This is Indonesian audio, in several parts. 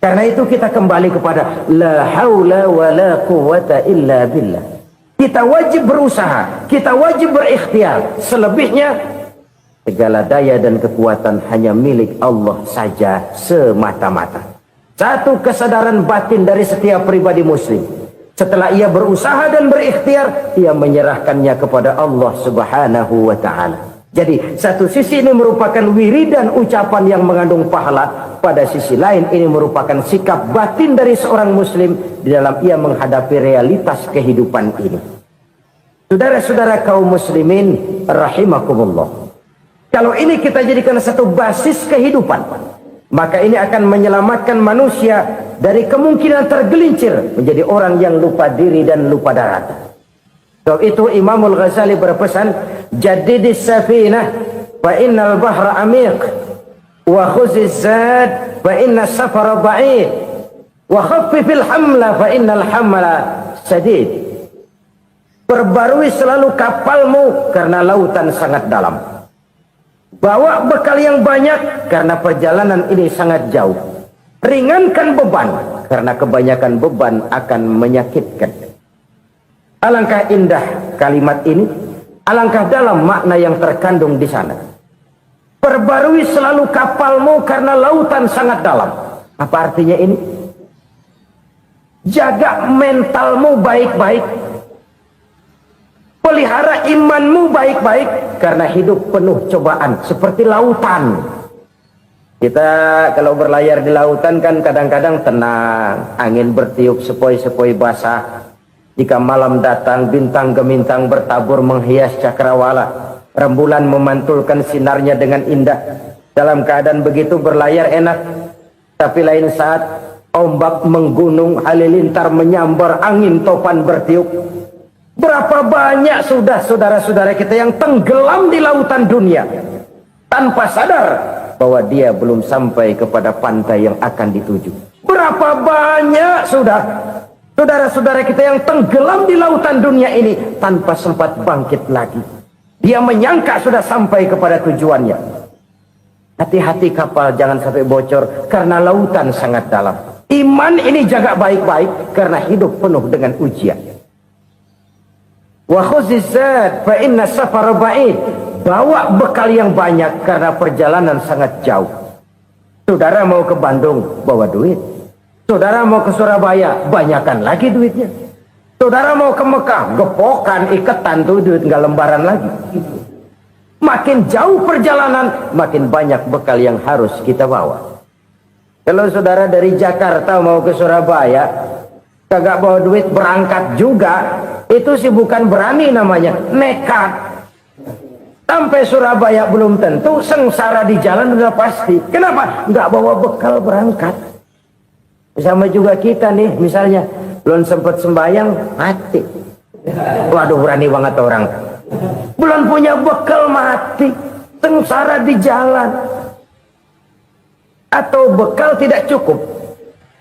Karena itu kita kembali kepada la haula wa la quwwata illa billah. Kita wajib berusaha, kita wajib berikhtiar. Selebihnya segala daya dan kekuatan hanya milik Allah saja semata-mata. Satu kesadaran batin dari setiap pribadi muslim. Setelah ia berusaha dan berikhtiar, ia menyerahkannya kepada Allah Subhanahu wa ta'ala. Jadi satu sisi ini merupakan wiridan ucapan yang mengandung pahala, pada sisi lain ini merupakan sikap batin dari seorang muslim di dalam ia menghadapi realitas kehidupan ini. Saudara-saudara kaum muslimin rahimakumullah, kalau ini kita jadikan satu basis kehidupan, maka ini akan menyelamatkan manusia dari kemungkinan tergelincir menjadi orang yang lupa diri dan lupa darat. Sebab itu Imamul Ghazali berpesan, jadidis safinah fa innal bahra amiq wa khuziz zad fa inna safara ba'id wa khaffifil hamla fa innal hamla sadid. Perbarui selalu kapalmu karena lautan sangat dalam. Bawa bekal yang banyak karena perjalanan ini sangat jauh. Ringankan beban karena kebanyakan beban akan menyakitkan. Alangkah indah kalimat ini, alangkah dalam makna yang terkandung di sana. Perbarui selalu kapalmu karena lautan sangat dalam. Apa artinya ini? Jaga mentalmu baik-baik. Pelihara imanmu baik-baik, karena hidup penuh cobaan seperti lautan. Kita kalau berlayar di lautan kan kadang-kadang tenang, angin bertiup sepoi-sepoi basah. Jika malam datang, bintang gemintang bertabur menghias cakrawala. Rembulan memantulkan sinarnya dengan indah. Dalam keadaan begitu berlayar enak. Tapi lain saat ombak menggunung, halilintar menyambar, angin topan bertiup. Berapa banyak sudah saudara-saudara kita yang tenggelam di lautan dunia tanpa sadar bahwa dia belum sampai kepada pantai yang akan dituju. Berapa banyak sudah saudara-saudara kita yang tenggelam di lautan dunia ini tanpa sempat bangkit lagi. Dia menyangka sudah sampai kepada tujuannya. Hati-hati kapal jangan sampai bocor karena lautan sangat dalam. Iman ini jaga baik-baik karena hidup penuh dengan ujian. Wa khuzizat fa inna safara ba'id. Bawa bekal yang banyak karena perjalanan sangat jauh. Saudara mau ke Bandung, bawa duit. Saudara mau ke Surabaya, banyakan lagi duitnya. Saudara mau ke Mekah, gepokan, iketan tuh duit nggak lembaran lagi. Makin jauh perjalanan, makin banyak bekal yang harus kita bawa. Kalau saudara dari Jakarta mau ke Surabaya, kagak bawa duit berangkat juga, itu sih bukan berani namanya, nekat. Sampai Surabaya belum tentu, sengsara di jalan udah pasti. Kenapa? Nggak bawa bekal berangkat. Sama juga kita nih, misalnya belum sempat sembahyang, mati. Waduh, berani banget orang. Belum punya bekal, mati. Sengsara di jalan. Atau bekal tidak cukup.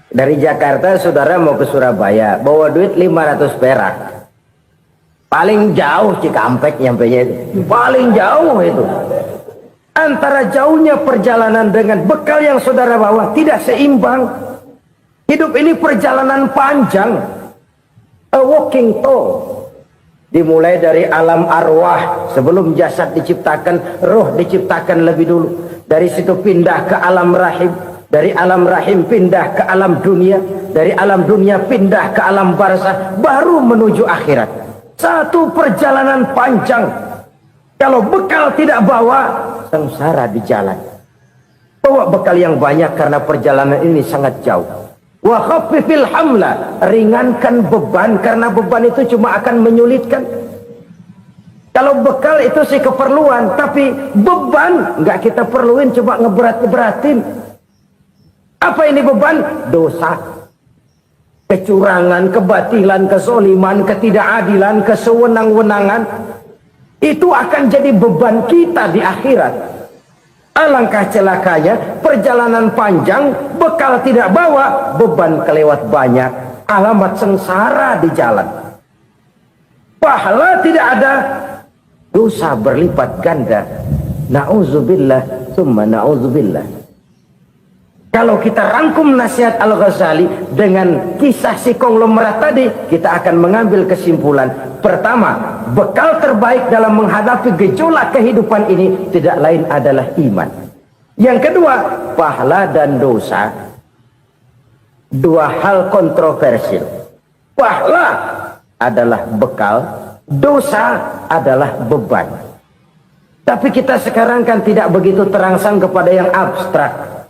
Dari Jakarta saudara mau ke Surabaya, bawa duit 500 perak. Paling jauh Cikampek nyampenya itu. Paling jauh itu. Antara jauhnya perjalanan dengan bekal yang saudara bawa tidak seimbang. Hidup ini perjalanan panjang. A walking tour. Dimulai dari alam arwah. Sebelum jasad diciptakan, roh diciptakan lebih dulu. Dari situ pindah ke alam rahim. Dari alam rahim pindah ke alam dunia. Dari alam dunia pindah ke alam barzah. Baru menuju akhirat. Satu perjalanan panjang. Kalau bekal tidak bawa, sengsara di jalan. Bawa bekal yang banyak karena perjalanan ini sangat jauh. Wa khaffifil hamla, ringankan beban karena beban itu cuma akan menyulitkan. Kalau bekal itu sih keperluan, tapi beban nggak kita perluin, coba ngeberat-beratin. Apa ini beban? Dosa. Kecurangan, kebatilan, kezoliman, ketidakadilan, kesewenang-wenangan. Itu akan jadi beban kita di akhirat. Alangkah celakanya, perjalanan panjang, bekal tidak bawa, beban kelewat banyak, alamat sengsara di jalan. Pahala tidak ada, dosa berlipat ganda. Na'udzubillah, summa na'udzubillah. Kalau kita rangkum nasihat Al-Ghazali dengan kisah si konglomerat tadi, kita akan mengambil kesimpulan. Pertama, bekal terbaik dalam menghadapi gejolak kehidupan ini tidak lain adalah iman. Yang kedua, pahala dan dosa. Dua hal kontroversial. Pahala adalah bekal, dosa adalah beban. Tapi kita sekarang kan tidak begitu terangsang kepada yang abstrak.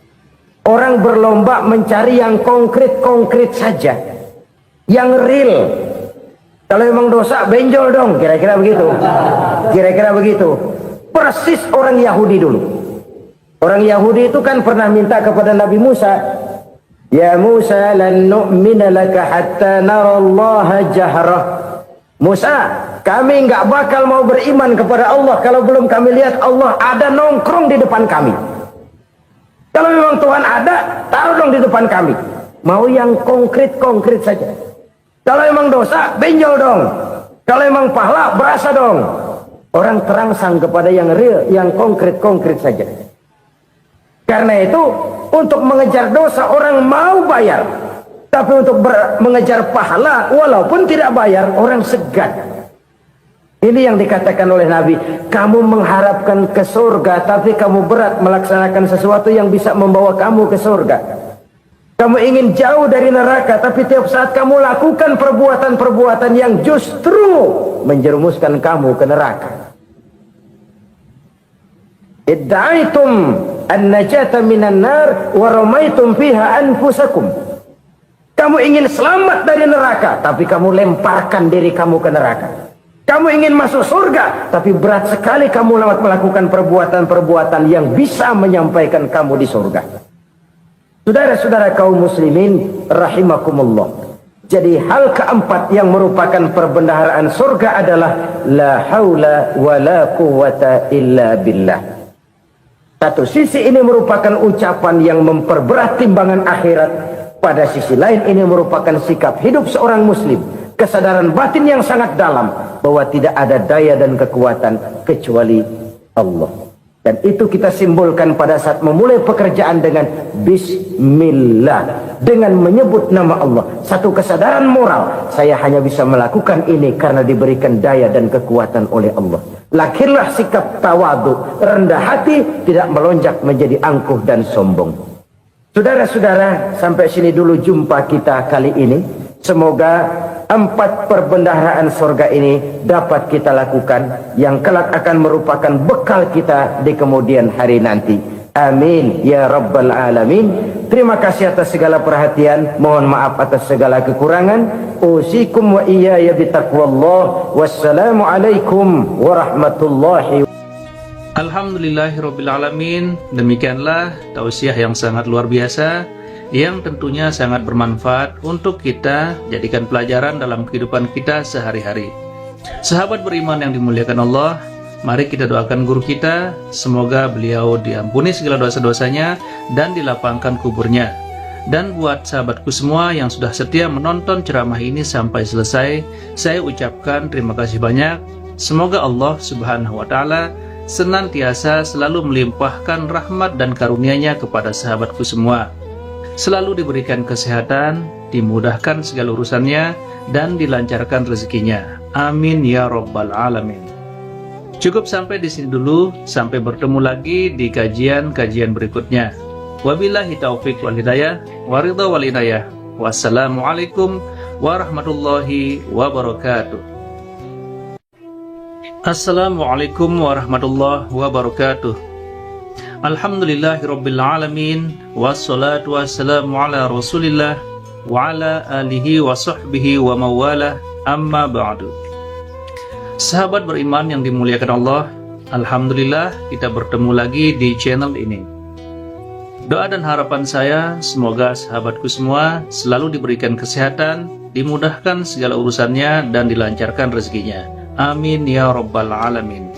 Orang berlomba mencari yang konkret-konkret saja, yang real. Kalau memang dosa, benjol dong, kira-kira begitu. Kira-kira begitu. Persis orang Yahudi dulu. Orang Yahudi itu kan pernah minta kepada Nabi Musa, "Ya Musa, lan nu'mina laka hatta narallaha jahrah." Musa, kami nggak bakal mau beriman kepada Allah kalau belum kami lihat Allah ada nongkrong di depan kami. Kalau memang Tuhan ada, taruh dong di depan kami. Mau yang konkret-konkret saja. Kalau memang dosa, benjol dong. Kalau memang pahala, berasa dong. Orang terangsang kepada yang real, yang konkret-konkret saja. Karena itu, untuk mengejar dosa orang mau bayar. Tapi untuk mengejar pahala, walaupun tidak bayar, orang segan. Ini yang dikatakan oleh Nabi, kamu mengharapkan ke surga, tapi kamu berat melaksanakan sesuatu yang bisa membawa kamu ke surga. Kamu ingin jauh dari neraka, tapi tiap saat kamu lakukan perbuatan-perbuatan yang justru menjerumuskan kamu ke neraka. Idda'aitum an-najata minan nar wa ramaitum fiha anfusakum. Kamu ingin selamat dari neraka, tapi kamu lemparkan diri kamu ke neraka. Kamu ingin masuk surga, tapi berat sekali kamu melakukan perbuatan-perbuatan yang bisa menyampaikan kamu di surga. Saudara-saudara kaum muslimin rahimakumullah. Jadi hal keempat yang merupakan perbendaharaan surga adalah la haula wa la quwwata illa billah. Satu sisi ini merupakan ucapan yang memperberat timbangan akhirat. Pada sisi lain ini merupakan sikap hidup seorang muslim. Kesadaran batin yang sangat dalam bahwa tidak ada daya dan kekuatan kecuali Allah. Dan itu kita simbolkan pada saat memulai pekerjaan dengan Bismillah. Dengan menyebut nama Allah. Satu kesadaran moral. Saya hanya bisa melakukan ini karena diberikan daya dan kekuatan oleh Allah. Lahirlah sikap tawadu, rendah hati, tidak melonjak menjadi angkuh dan sombong. Saudara-saudara, sampai sini dulu jumpa kita kali ini. Semoga 4 perbendaharaan surga ini dapat kita lakukan, yang kelak akan merupakan bekal kita di kemudian hari nanti. Amin ya rabbal alamin. Terima kasih atas segala perhatian, mohon maaf atas segala kekurangan. Usikum wa iyaya bitaqwallah. Wassalamualaikum warahmatullahi wabarakatuh. Alhamdulillahirrabbilalamin. Demikianlah tausiah yang sangat luar biasa, yang tentunya sangat bermanfaat untuk kita jadikan pelajaran dalam kehidupan kita sehari-hari. Sahabat beriman yang dimuliakan Allah, mari kita doakan guru kita, semoga beliau diampuni segala dosa-dosanya dan dilapangkan kuburnya. Dan buat sahabatku semua yang sudah setia menonton ceramah ini sampai selesai, saya ucapkan terima kasih banyak. Semoga Allah Subhanahu wa Ta'ala senantiasa selalu melimpahkan rahmat dan karunia-Nya kepada sahabatku semua. Selalu diberikan kesehatan, dimudahkan segala urusannya, dan dilancarkan rezekinya. Amin ya rabbal alamin. Cukup sampai di sini dulu, sampai bertemu lagi di kajian-kajian berikutnya. Wabillahi taufiq wal hidayah, waridha wal hidayah. Wassalamualaikum warahmatullahi wabarakatuh. Assalamualaikum warahmatullahi wabarakatuh. Alhamdulillahirabbil alamin, wassalatu wassalamu ala Rasulillah wa ala alihi wa sahbihi wa mawalah, amma ba'du. Sahabat beriman yang dimuliakan Allah, alhamdulillah kita bertemu lagi di channel ini. Doa dan harapan saya semoga sahabatku semua selalu diberikan kesehatan, dimudahkan segala urusannya, dan dilancarkan rezekinya. Amin ya rabbal alamin.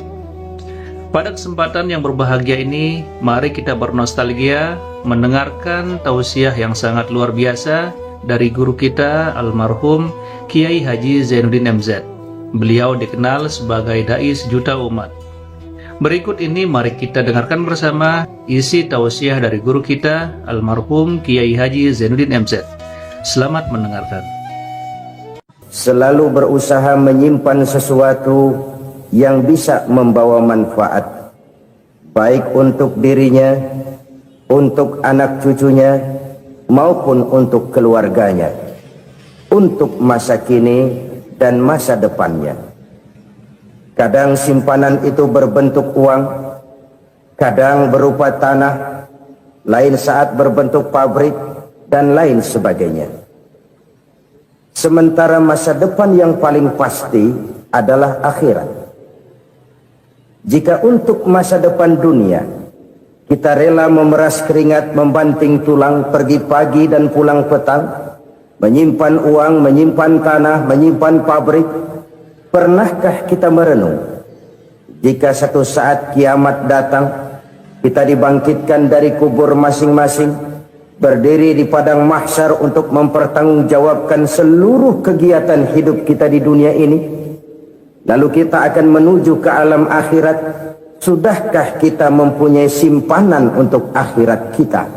Pada kesempatan yang berbahagia ini, mari kita bernostalgia mendengarkan tausiah yang sangat luar biasa dari guru kita almarhum Kiai Haji Zainuddin MZ. Beliau dikenal sebagai dai sejuta umat. Berikut ini mari kita dengarkan bersama isi tausiah dari guru kita almarhum Kiai Haji Zainuddin MZ. Selamat mendengarkan. Selalu berusaha menyimpan sesuatu yang bisa membawa manfaat, baik untuk dirinya, untuk anak cucunya, maupun untuk keluarganya, untuk masa kini dan masa depannya. Kadang simpanan itu berbentuk uang, kadang berupa tanah, lain saat berbentuk pabrik, dan lain sebagainya. Sementara masa depan yang paling pasti adalah akhirat. Jika untuk masa depan dunia kita rela memeras keringat, membanting tulang, pergi pagi dan pulang petang, menyimpan uang, menyimpan tanah, menyimpan pabrik, pernahkah kita merenung jika satu saat kiamat datang, kita dibangkitkan dari kubur masing-masing, berdiri di padang mahsyar untuk mempertanggungjawabkan seluruh kegiatan hidup kita di dunia ini, lalu kita akan menuju ke alam akhirat. Sudahkah kita mempunyai simpanan untuk akhirat kita?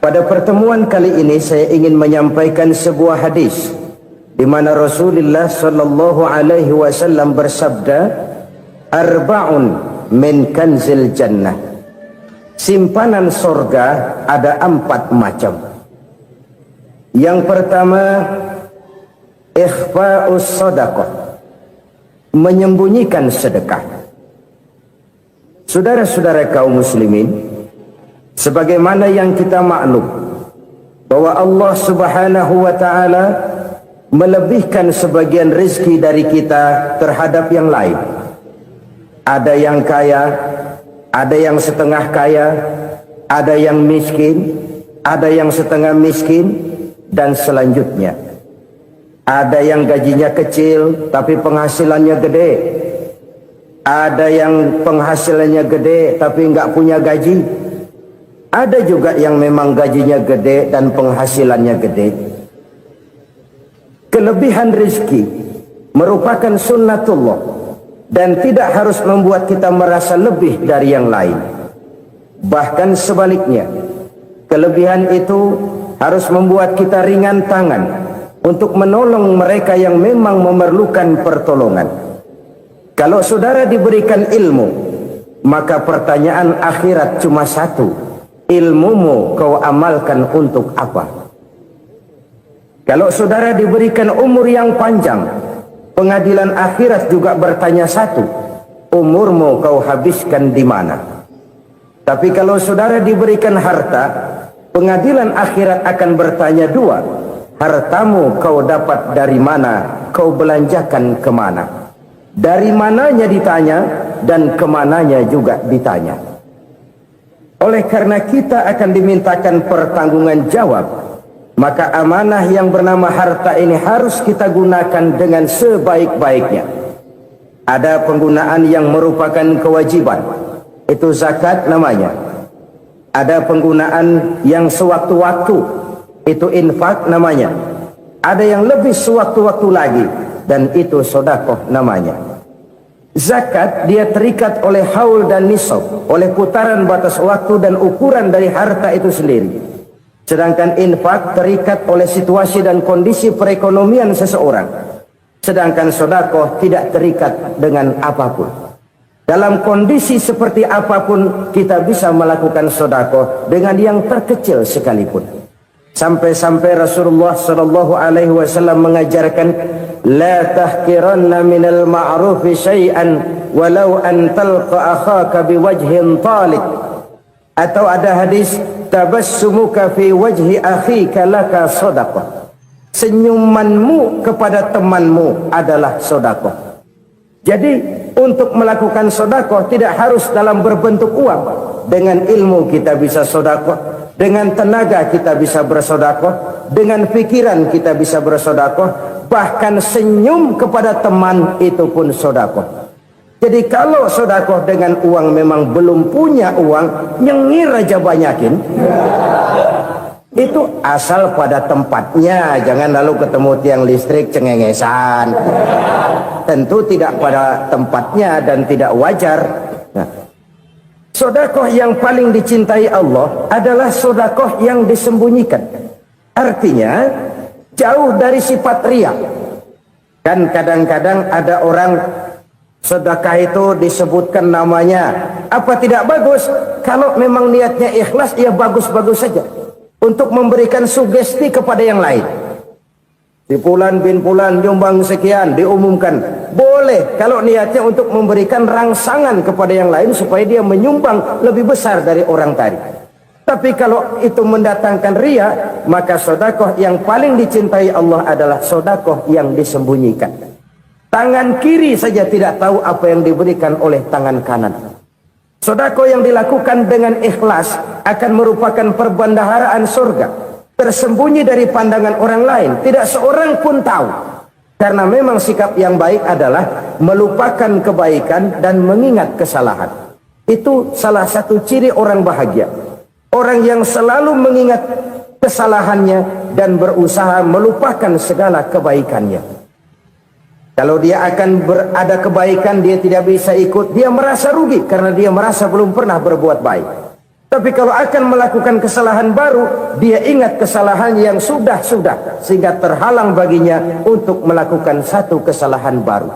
Pada pertemuan kali ini saya ingin menyampaikan sebuah hadis di mana Rasulullah sallallahu alaihi wasallam bersabda, arba'un min kanzil jannah. Simpanan sorga ada 4 macam. Yang pertama, ikhfa'us sadaqah, menyembunyikan sedekah. Saudara-saudara kaum muslimin, sebagaimana yang kita maklum bahwa Allah Subhanahu wa taala melebihkan sebagian rezeki dari kita terhadap yang lain. Ada yang kaya, ada yang setengah kaya, ada yang miskin, ada yang setengah miskin, dan selanjutnya. Ada yang gajinya kecil tapi penghasilannya gede. Ada yang penghasilannya gede tapi nggak punya gaji. Ada juga yang memang gajinya gede dan penghasilannya gede. Kelebihan rezeki merupakan sunnatullah dan tidak harus membuat kita merasa lebih dari yang lain. Bahkan sebaliknya, kelebihan itu harus membuat kita ringan tangan untuk menolong mereka yang memang memerlukan pertolongan. Kalau saudara diberikan ilmu, maka pertanyaan akhirat cuma satu: ilmumu kau amalkan untuk apa? Kalau saudara diberikan umur yang panjang, pengadilan akhirat juga bertanya satu: umurmu kau habiskan di mana? Tapi kalau saudara diberikan harta, pengadilan akhirat akan bertanya dua: hartamu kau dapat dari mana? Kau belanjakan kemana? Dari mananya ditanya dan kemananya juga ditanya. Oleh karena kita akan dimintakan pertanggungan jawab, maka amanah yang bernama harta ini harus kita gunakan dengan sebaik-baiknya. Ada penggunaan yang merupakan kewajiban, itu zakat namanya. Ada penggunaan yang sewaktu-waktu, itu infak namanya. Ada yang lebih sewaktu-waktu lagi, dan itu sedekah namanya. Zakat dia terikat oleh haul dan nisab, oleh putaran batas waktu dan ukuran dari harta itu sendiri. Sedangkan infak terikat oleh situasi dan kondisi perekonomian seseorang. Sedangkan sedekah tidak terikat dengan apapun. Dalam kondisi seperti apapun kita bisa melakukan sedekah dengan yang terkecil sekalipun. Sampai-sampai Rasulullah sallallahu alaihi wasallam mengajarkan, la tahqiranna minal ma'rufi syai'an walau an talqa akhaka biwajhin talik. Atau ada hadis, tabassumuka fi wajhi akhika laka sadaqah. Senyumanmu kepada temanmu adalah sedekah. Jadi untuk melakukan sedekah tidak harus dalam berbentuk uang. Dengan ilmu kita bisa sedekah, dengan tenaga kita bisa bersedekah, dengan pikiran kita bisa bersedekah, bahkan senyum kepada teman itu pun sedekah. Jadi kalau sedekah dengan uang memang belum punya uang, nyengir aja banyakin, itu itu asal pada tempatnya, jangan lalu ketemu tiang listrik cengengesan. Tentu tidak pada tempatnya dan tidak wajar. Nah, sedekah yang paling dicintai Allah adalah sedekah yang disembunyikan. Artinya jauh dari sifat riya. Kan kadang-kadang ada orang sedekah itu disebutkan namanya, apa tidak bagus? Kalau memang niatnya ikhlas, ya bagus-bagus saja untuk memberikan sugesti kepada yang lain. Si Fulan bin Fulan nyumbang sekian, diumumkan. Boleh kalau niatnya untuk memberikan rangsangan kepada yang lain supaya dia menyumbang lebih besar dari orang tadi. Tapi kalau itu mendatangkan riya, maka sedekah yang paling dicintai Allah adalah sedekah yang disembunyikan. Tangan kiri saja tidak tahu apa yang diberikan oleh tangan kanan. Sedekah yang dilakukan dengan ikhlas akan merupakan perbendaharaan surga, tersembunyi dari pandangan orang lain, tidak seorang pun tahu. Karena memang sikap yang baik adalah melupakan kebaikan dan mengingat kesalahan. Itu salah satu ciri orang bahagia. Orang yang selalu mengingat kesalahannya dan berusaha melupakan segala kebaikannya. Kalau dia akan berada kebaikan, dia tidak bisa ikut, dia merasa rugi karena dia merasa belum pernah berbuat baik. Tapi kalau akan melakukan kesalahan baru, dia ingat kesalahan yang sudah-sudah, sehingga terhalang baginya untuk melakukan satu kesalahan baru.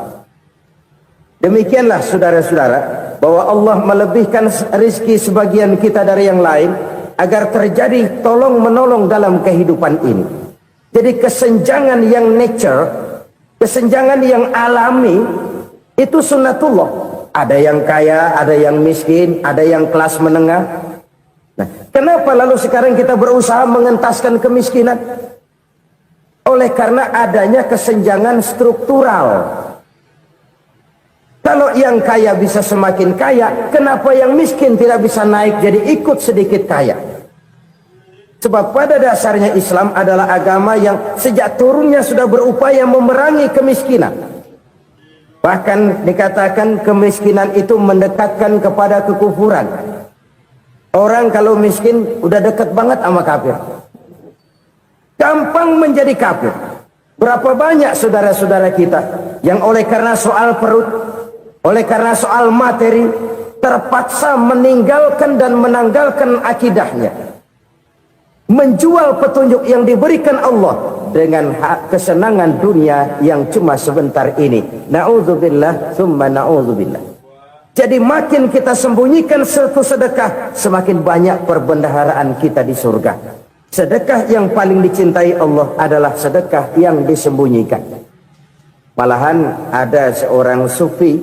Demikianlah saudara-saudara, bahwa Allah melebihkan rizki sebagian kita dari yang lain, agar terjadi tolong-menolong dalam kehidupan ini. Jadi kesenjangan yang nature, kesenjangan yang alami, itu sunnatullah. Ada yang kaya, ada yang miskin, ada yang kelas menengah. Nah, kenapa lalu sekarang kita berusaha mengentaskan kemiskinan? Oleh karena adanya kesenjangan struktural. Kalau yang kaya bisa semakin kaya, kenapa yang miskin tidak bisa naik jadi ikut sedikit kaya? Sebab pada dasarnya Islam adalah agama yang sejak turunnya sudah berupaya memerangi kemiskinan. Bahkan dikatakan kemiskinan itu mendekatkan kepada kekufuran. Orang kalau miskin udah dekat banget sama kafir. Gampang menjadi kafir. Berapa banyak saudara-saudara kita yang oleh karena soal perut, oleh karena soal materi, terpaksa meninggalkan dan menanggalkan akidahnya, menjual petunjuk yang diberikan Allah dengan kesenangan dunia yang cuma sebentar ini. Na'udzubillah summa na'udzubillah. Jadi makin kita sembunyikan satu sedekah, semakin banyak perbendaharaan kita di surga. Sedekah yang paling dicintai Allah adalah sedekah yang disembunyikan. Malahan ada seorang sufi,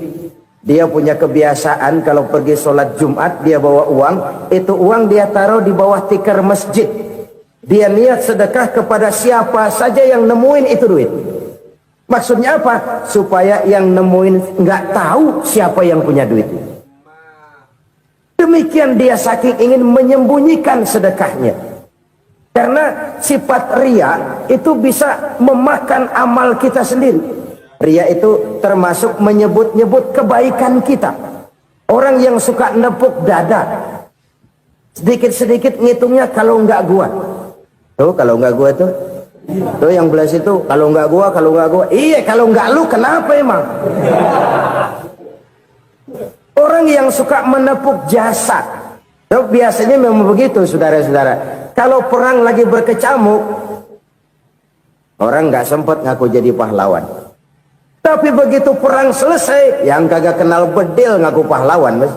dia punya kebiasaan kalau pergi sholat Jumat dia bawa uang, itu uang dia taruh di bawah tikar masjid. Dia niat sedekah kepada siapa saja yang nemuin itu duit. Maksudnya apa? Supaya yang nemuin nggak tahu siapa yang punya duit. Demikian dia saking ingin menyembunyikan sedekahnya. Karena sifat riya itu bisa memakan amal kita sendiri. Riya itu termasuk menyebut-nyebut kebaikan kita. Orang yang suka nepuk dada, sedikit-sedikit ngitungnya kalau nggak gua. Tuh kalau nggak gua tuh. Tuh yang belah situ, kalau nggak gua, iya kalau nggak lu kenapa emang? Orang yang suka menepuk jasad, tuh biasanya memang begitu saudara-saudara. Kalau perang lagi berkecamuk, orang nggak sempat ngaku jadi pahlawan. Tapi begitu perang selesai, yang kagak kenal bedil ngaku pahlawan, mas.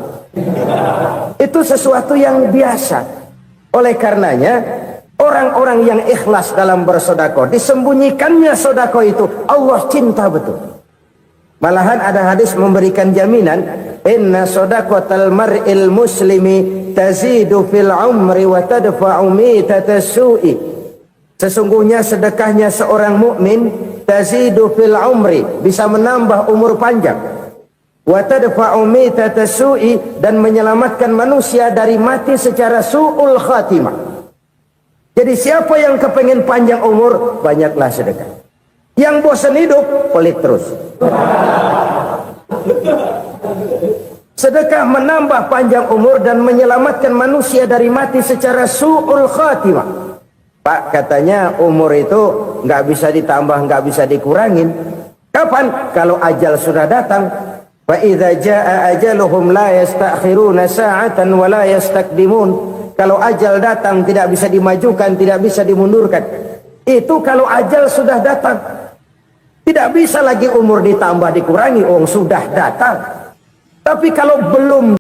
Itu sesuatu yang biasa. Oleh karenanya, orang-orang yang ikhlas dalam bersedekah, disembunyikannya sedekah itu Allah cinta betul. Malahan ada hadis memberikan jaminan, inna sedaqatal mar'il muslimi tazidu fil umri wa tadfa'u mitatas su'i. Sesungguhnya sedekahnya seorang mukmin tazidu fil umri, bisa menambah umur panjang. Wa tadfa'u mitatas su'i, dan menyelamatkan manusia dari mati secara su'ul khatimah. Jadi siapa yang kepengen panjang umur, banyaklah sedekah. Yang bosan hidup, pelit terus. Sedekah menambah panjang umur dan menyelamatkan manusia dari mati secara su'ul khatimah. Pak, katanya umur itu nggak bisa ditambah, nggak bisa dikurangin. Kapan? Kalau ajal sudah datang. Fa idza jaa ajaluhum la yastakhiruna sa'atan wa la yastakdimun. Kalau ajal datang tidak bisa dimajukan, tidak bisa dimundurkan. Itu kalau ajal sudah datang. Tidak bisa lagi umur ditambah dikurangi, sudah datang. Tapi kalau belum